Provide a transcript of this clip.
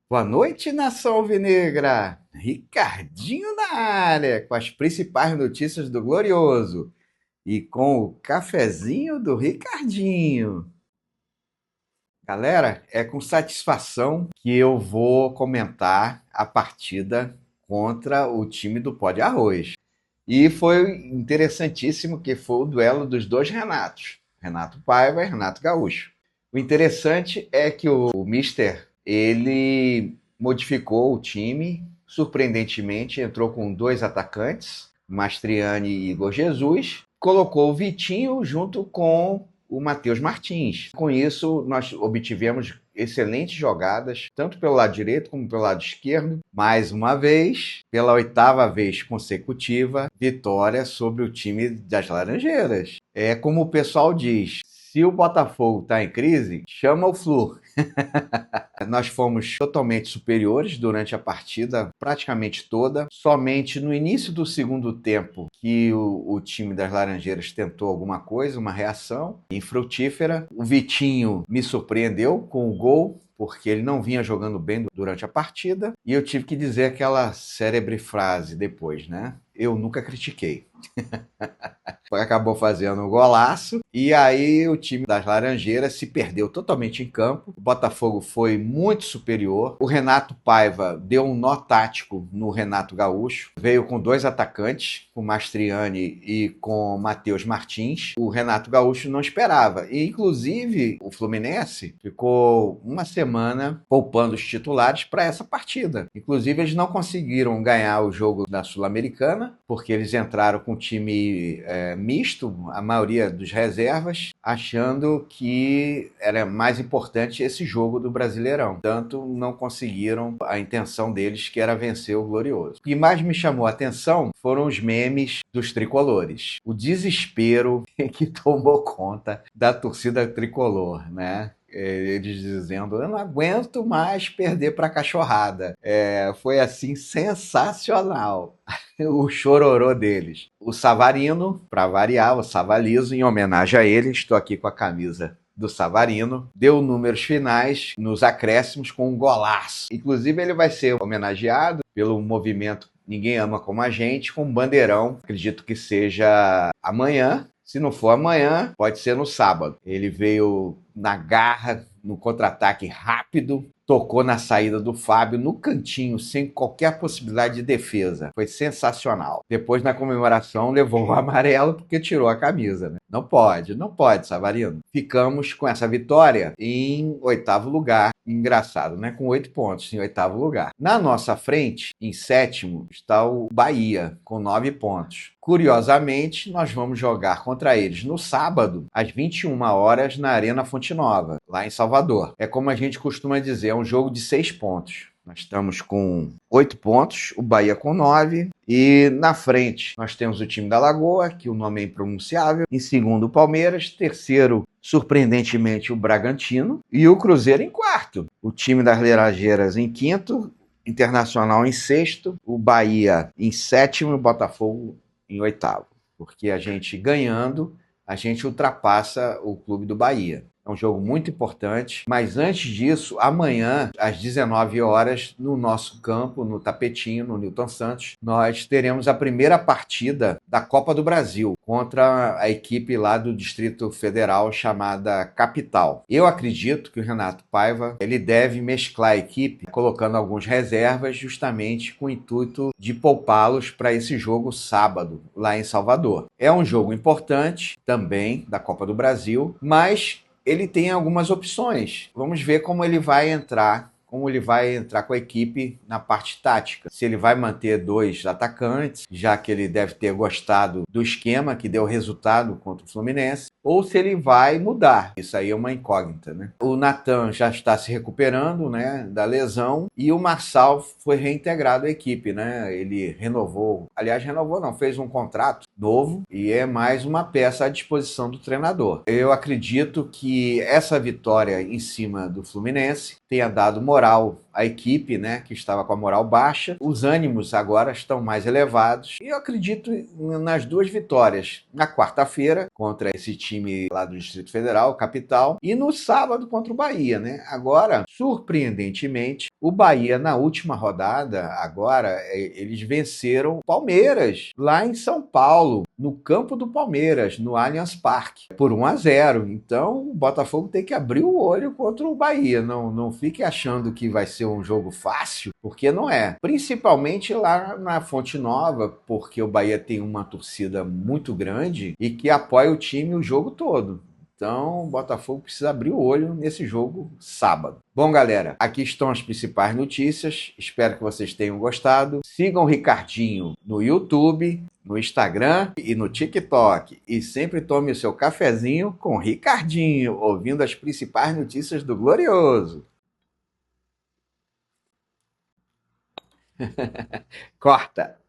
Boa noite, nação alvinegra! Ricardinho na área, com as principais notícias do Glorioso e com o cafezinho do Ricardinho. Galera, é com satisfação que eu vou comentar a partida contra o time do Pó de Arroz. E foi interessantíssimo que foi o duelo dos dois Renatos, Renato Paiva e Renato Gaúcho. O interessante é que o Mister, ele modificou o time, surpreendentemente, entrou com dois atacantes, Mastriani e Igor Jesus, colocou o Vitinho junto com o Matheus Martins. Com isso, nós obtivemos excelentes jogadas, tanto pelo lado direito como pelo lado esquerdo. Mais uma vez, pela oitava vez consecutiva, vitória sobre o time das Laranjeiras. É como o pessoal diz, se o Botafogo está em crise, chama o Flu. Nós fomos totalmente superiores durante a partida, praticamente toda. Somente no início do segundo tempo que o time das Laranjeiras tentou alguma coisa, uma reação infrutífera. O Vitinho me surpreendeu com o gol, porque ele não vinha jogando bem durante a partida. E eu tive que dizer aquela célebre frase depois, né? Eu nunca critiquei. Acabou fazendo um golaço, e aí o time das Laranjeiras se perdeu totalmente em campo. O Botafogo foi muito superior. O Renato Paiva deu um nó tático no Renato Gaúcho. Veio com dois atacantes, com Mastriani e com Matheus Martins. O Renato Gaúcho não esperava. E, inclusive, o Fluminense ficou uma semana poupando os titulares para essa partida. Inclusive, eles não conseguiram ganhar o jogo da Sul-Americana, porque eles entraram com o time misto, a maioria dos reservas, achando que era mais importante esse jogo do Brasileirão. Tanto não conseguiram a intenção deles, que era vencer o Glorioso. O que mais me chamou a atenção foram os memes dos tricolores. O desespero que tomou conta da torcida tricolor, né? Eles dizendo, eu não aguento mais perder para a cachorrada. Foi assim sensacional o chororô deles. O Savarino, para variar, o Savalizo, em homenagem a ele, estou aqui com a camisa do Savarino, deu números finais nos acréscimos com um golaço. Inclusive, ele vai ser homenageado pelo movimento Ninguém Ama Como a Gente, com um bandeirão. Acredito que seja amanhã. Se não for amanhã, pode ser no sábado. Ele veio na garra, no contra-ataque rápido, tocou na saída do Fábio no cantinho, sem qualquer possibilidade de defesa. Foi sensacional. Depois, na comemoração, levou o amarelo porque tirou a camisa, né? Não pode, Savarino. Ficamos com essa vitória em oitavo lugar. Engraçado, né? Com 8 pontos em oitavo lugar. Na nossa frente, em sétimo, está o Bahia, com 9 pontos. Curiosamente, nós vamos jogar contra eles no sábado, às 21 horas, na Arena Fonte Nova, lá em Salvador. É como a gente costuma dizer, é um jogo de 6 pontos. Nós estamos com 8 pontos, o Bahia com 9. E na frente nós temos o time da Lagoa, que o nome é impronunciável. Em segundo, o Palmeiras. Terceiro, surpreendentemente, o Bragantino. E o Cruzeiro em quarto. O time das Laranjeiras em quinto. Internacional em sexto. O Bahia em sétimo e o Botafogo em oitavo. Porque a gente ganhando, a gente ultrapassa o clube do Bahia. É um jogo muito importante, mas antes disso, amanhã, às 19 horas, no nosso campo, no Tapetinho, no Newton Santos, nós teremos a primeira partida da Copa do Brasil contra a equipe lá do Distrito Federal chamada Capital. Eu acredito que o Renato Paiva ele deve mesclar a equipe, colocando algumas reservas, justamente com o intuito de poupá-los para esse jogo sábado, lá em Salvador. É um jogo importante também da Copa do Brasil, mas ele tem algumas opções. Vamos ver como ele vai entrar com a equipe na parte tática. Se ele vai manter dois atacantes, já que ele deve ter gostado do esquema que deu resultado contra o Fluminense, ou se ele vai mudar. Isso aí é uma incógnita, né? O Natan já está se recuperando, né, da lesão, e o Marçal foi reintegrado à equipe, né? Ele fez um contrato novo e é mais uma peça à disposição do treinador. Eu acredito que essa vitória em cima do Fluminense tenha dado moral a equipe, né, que estava com a moral baixa. Os ânimos agora estão mais elevados. E eu acredito nas duas vitórias. Na quarta-feira, contra esse time lá do Distrito Federal, capital, e no sábado contra o Bahia, né? Agora, surpreendentemente, o Bahia, na última rodada, agora, eles venceram o Palmeiras, lá em São Paulo, no campo do Palmeiras, no Allianz Parque, por 1-0. Então, o Botafogo tem que abrir o olho contra o Bahia. Não fique achando que vai ser um jogo fácil, porque não é. Principalmente lá na Fonte Nova, porque o Bahia tem uma torcida muito grande e que apoia o time o jogo todo. Então, o Botafogo precisa abrir o olho nesse jogo sábado. Bom, galera, aqui estão as principais notícias. Espero que vocês tenham gostado. Sigam o Ricardinho no YouTube, no Instagram e no TikTok. E sempre tome o seu cafezinho com Ricardinho, ouvindo as principais notícias do Glorioso. Corta!